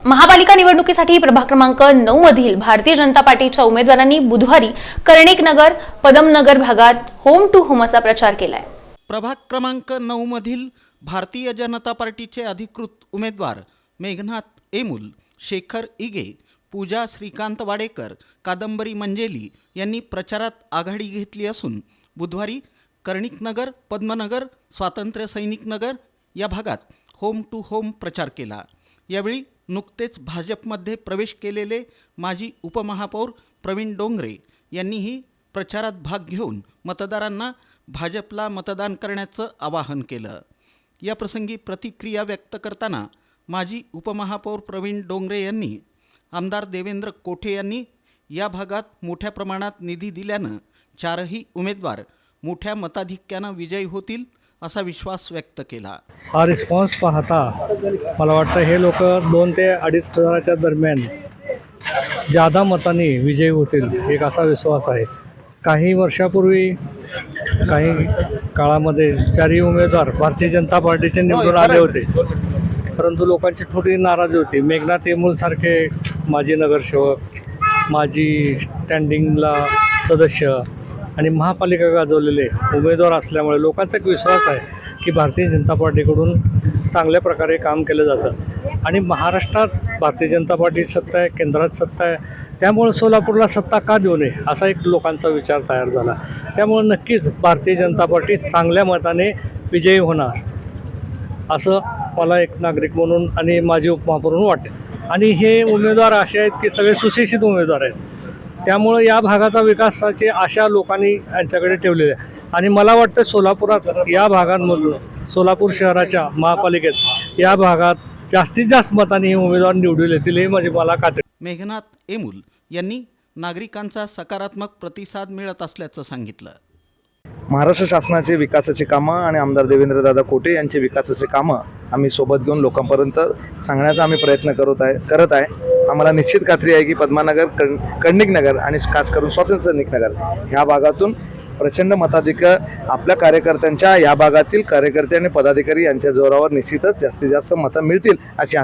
महापालिका निवडणुकीसाठी प्रभाग क्रमांक 9 मधील भारतीय जनता पार्टीच्या उमेदवारांनी बुधवारी कर्णिक नगर, पदमनगर भागात होम टू होम असा प्रचार केलाय। प्रभाग क्रमांक 9 मधील भारतीय जनता पार्टीचे अधिकृत उमेदवार मेघनाथ एमुल, शेखर इगे, पूजा श्रीकांत वाडेकर, कादंबरी मंजेली यांनी प्रचारात आघाडी घेतली असून बुधवारी कर्णिक नगर, पद्मनगर, स्वातंत्र्य सैनिक नगर या भागात होम टू होम प्रचार केला। यावेळी नुकतेच भाजपमध्ये प्रवेश केलेले माजी उपमहापौर प्रवीण डोंगरे यांनीही प्रचारात भाग घेऊन मतदारांना भाजपला मतदान करण्याचं आवाहन केलं। या प्रसंगी प्रतिक्रिया व्यक्त करताना माजी उपमहापौर प्रवीण डोंगरे यांनी आमदार देवेंद्र कोठे यांनी या भागात मोठ्या प्रमाणात निधी दिल्यानं चारही उमेदवार मोठ्या मताधिक्यानं विजयी होतील असा विश्वास व्यक्त केला। हा रिस्पॉन्स पाहता मला वाटतं हे लोक 2 ते 2.5 हजाराच्या दरम्यान जादा मतांनी विजयी होतील एक असा विश्वास आहे। काही वर्षापूर्वी काही काळामध्ये चारही उमेदवार भारतीय जनता पार्टीचे निवडून आले होते, परंतु लोकांची थोडी नाराजी होती। मेघनाथ एमुलसारखे माजी नगरसेवक, माजी स्टँडिंगला सदस्य आणि महापालिका गाजवलेले उमेदवार असल्यामुळे लोकांचा एक विश्वास आहे की भारतीय जनता पार्टीकडून चांगल्या प्रकारे काम केलं जातं आणि महाराष्ट्रात भारतीय जनता पार्टी सत्ता आहे, केंद्रात सत्ता आहे, त्यामुळे सोलापूरला सत्ता का देऊ नये असा एक लोकांचा विचार तयार झाला। त्यामुळे नक्कीच भारतीय जनता पार्टी चांगल्या मताने विजयी होणार असं मला एक नागरिक म्हणून आणि माजी उपमहापौर म्हणून वाटते। आणि हे उमेदवार असे आहेत की सगळे सुशिक्षित उमेदवार आहेत, त्यामुळे या भागाचा विकासाची आशा लोकांनी यांच्याकडे ठेवलेली आहे। आणि मला वाटतं सोलापुरात या भागांमधून सोलापूर शहराच्या महापालिकेत या भागात जास्तीत जास्त मतांनी हे उमेदवार निवडून येतील हे म्हणजे मला खात्री। मेघनाथ एमुल यांनी नागरिकांचा सकारात्मक प्रतिसाद मिळत असल्याचं सांगितलं। महाराष्ट्र शासनाचे विकासाची कामं आणि आमदार देवेंद्रदादा कोठे यांचे विकासाचे कामं आम्ही सोबत घेऊन लोकांपर्यंत सांगण्याचा आम्ही प्रयत्न करत आहे। आम्हाला निश्चित खात्री आहे की पद्मानगर, कर्णिक नगर आणि खास करून स्वातंत्र्य सैनिक नगर ह्या भागातून प्रचंड मताधिक्य आपल्या कार्यकर्त्यांच्या, या भागातील कार्यकर्ते आणि पदाधिकारी यांच्या जोरावर निश्चितच जास्तीत जास्त मतं मिळतील अशी